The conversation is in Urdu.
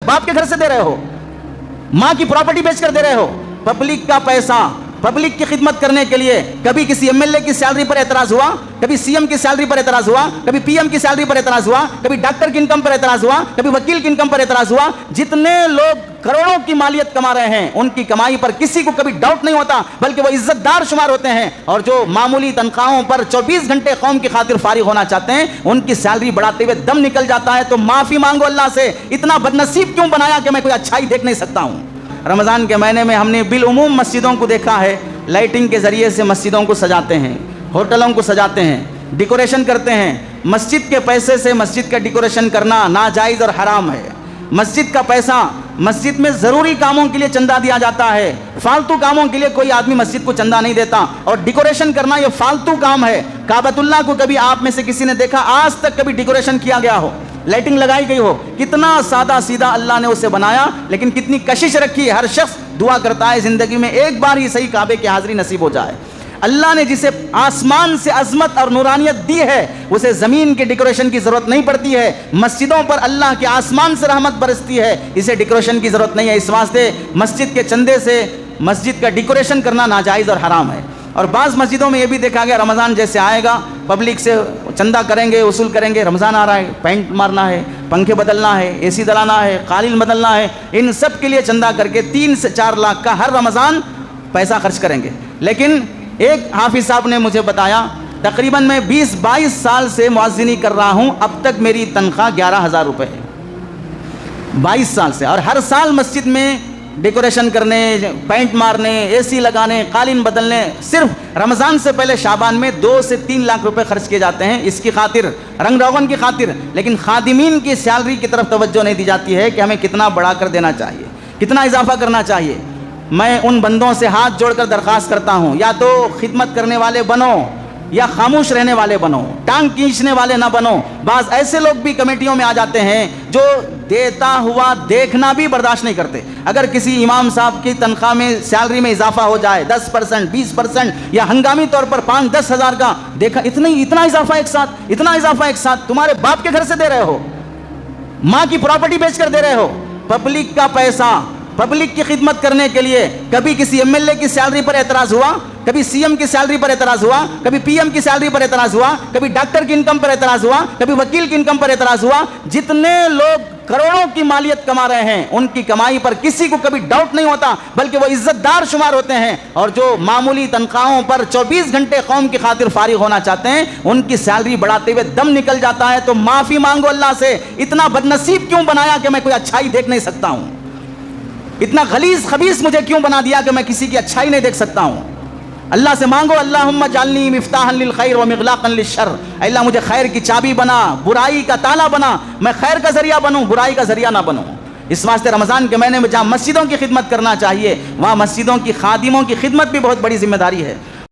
باپ کے گھر سے دے رہے ہو، ماں کی پراپرٹی بیچ کر دے رہے ہو، پبلک کا پیسہ پبلک کی خدمت کرنے کے لیے. کبھی کسی ایم ایل اے کی سیلری پر اعتراض ہوا، کبھی سی ایم کی سیلری پر اعتراض ہوا، کبھی پی ایم کی سیلری پر اعتراض ہوا، کبھی ڈاکٹر کی انکم پر اعتراض ہوا، کبھی وکیل کی انکم پر اعتراض ہوا. جتنے لوگ کروڑوں کی مالیت کما رہے ہیں ان کی کمائی پر کسی کو کبھی ڈاؤٹ نہیں ہوتا، بلکہ وہ عزت دار شمار ہوتے ہیں. اور جو معمولی تنخواہوں پر 24 گھنٹے قوم کی خاطر فارغ ہونا چاہتے ہیں ان کی سیلری بڑھاتے ہوئے دم نکل جاتا ہے. تو معافی مانگو اللہ سے، اتنا بدنصیب کیوں بنایا کہ میں کوئی اچھائی دیکھ نہیں سکتا ہوں. رمضان کے مہینے میں ہم نے بالعموم مسجدوں کو دیکھا ہے، لائٹنگ کے ذریعے سے مسجدوں کو سجاتے ہیں، ہوٹلوں کو سجاتے ہیں، ڈیکوریشن کرتے ہیں. مسجد کے پیسے سے مسجد کا ڈیکوریشن کرنا ناجائز اور حرام ہے. مسجد کا پیسہ مسجد میں ضروری کاموں کے لیے چندہ دیا جاتا ہے، فالتو کاموں کے لیے کوئی آدمی مسجد کو چندہ نہیں دیتا. اور ڈیکوریشن کرنا یہ فالتو کام ہے. کعبۃ اللہ کو کبھی آپ میں سے کسی نے دیکھا آج تک کبھی ڈیکوریشن کیا گیا ہو، لائٹنگ لگائی گئی ہو؟ کتنا سادہ سیدھا اللہ نے اسے بنایا، لیکن کتنی کشش رکھی ہے. ہر شخص دعا کرتا ہے زندگی میں ایک بار ہی صحیح کعبے کی حاضری نصیب ہو جائے. اللہ نے جسے آسمان سے عظمت اور نورانیت دی ہے اسے زمین کے ڈیکوریشن کی ضرورت نہیں پڑتی ہے. مسجدوں پر اللہ کے آسمان سے رحمت برستی ہے، اسے ڈیکوریشن کی ضرورت نہیں ہے. اس واسطے مسجد کے چندے سے مسجد کا ڈیکوریشن کرنا ناجائز اور حرام ہے. اور بعض مسجدوں میں یہ بھی دیکھا گیا رمضان جیسے آئے گا پبلک سے چندہ کریں گے، وصول کریں گے. رمضان آ رہا ہے، پینٹ مارنا ہے، پنکھے بدلنا ہے، اے سی دلانا ہے، قالین بدلنا ہے، ان سب کے لیے چندہ کر کے 3 سے 4 لاکھ کا ہر رمضان پیسہ خرچ کریں گے. لیکن ایک حافظ صاحب نے مجھے بتایا تقریباً میں 20-22 سال سے مؤذنی کر رہا ہوں، اب تک میری تنخواہ 11,000 روپے ہے 22 سال سے. اور ہر سال مسجد میں ڈیکوریشن کرنے، پینٹ مارنے، اے سی لگانے، قالین بدلنے، صرف رمضان سے پہلے شعبان میں 2 سے 3 لاکھ روپے خرچ کیے جاتے ہیں اس کی خاطر، رنگ روغن کی خاطر. لیکن خادمین کی سیلری کی طرف توجہ نہیں دی جاتی ہے کہ ہمیں کتنا بڑھا کر دینا چاہیے، کتنا اضافہ کرنا چاہیے. میں ان بندوں سے ہاتھ جوڑ کر درخواست کرتا ہوں یا تو خدمت کرنے والے بنو یا خاموش رہنے والے بنو، ٹانگ کھینچنے والے نہ بنو. بعض ایسے لوگ بھی کمیٹیوں میں آ جاتے ہیں جو دیتا ہوا دیکھنا بھی برداشت نہیں کرتے. اگر کسی امام صاحب کی تنخواہ میں سیلری میں اضافہ ہو جائے 10%، 20% یا ہنگامی طور پر 5-10 ہزار کا، دیکھا اتنا اضافہ ایک ساتھ، اتنا اضافہ ایک ساتھ. تمہارے باپ کے گھر سے دے رہے ہو، ماں کی پراپرٹی بیچ کر دے رہے ہو. پبلک کا پیسہ پبلک کی خدمت کرنے کے لیے کبھی کسی ایم ایل اے کی سیلری پر اعتراض ہوا، کبھی سی ایم کی سیلری پر اعتراض ہوا، کبھی پی ایم کی سیلری پر اعتراض ہوا، کبھی ڈاکٹر کی انکم پر اعتراض ہوا، کبھی وکیل کی انکم پر اعتراض ہوا. جتنے لوگ کروڑوں کی مالیت کما رہے ہیں ان کی کمائی پر کسی کو کبھی ڈاؤٹ نہیں ہوتا، بلکہ وہ عزت دار شمار ہوتے ہیں. اور جو معمولی تنخواہوں پر 24 گھنٹے قوم کی خاطر فارغ ہونا چاہتے ہیں ان کی سیلری بڑھاتے ہوئے دم نکل جاتا ہے. تو معافی مانگو اللہ سے، اتنا بدنصیب کیوں بنایا کہ میں کوئی اچھائی دیکھ نہیں سکتا ہوں، اتنا غلیظ خبیث مجھے کیوں بنا دیا کہ میں کسی کی اچھائی نہیں دیکھ سکتا ہوں. اللہ سے مانگو اللہم اجعلنی مفتاحا للخیر ومغلاقا للشر. اللہ مجھے خیر کی چابی بنا، برائی کا تالا بنا، میں خیر کا ذریعہ بنوں، برائی کا ذریعہ نہ بنوں. اس واسطے رمضان کے مہینے میں جہاں مسجدوں کی خدمت کرنا چاہیے وہاں مسجدوں کی خادموں کی خدمت بھی بہت بڑی ذمہ داری ہے.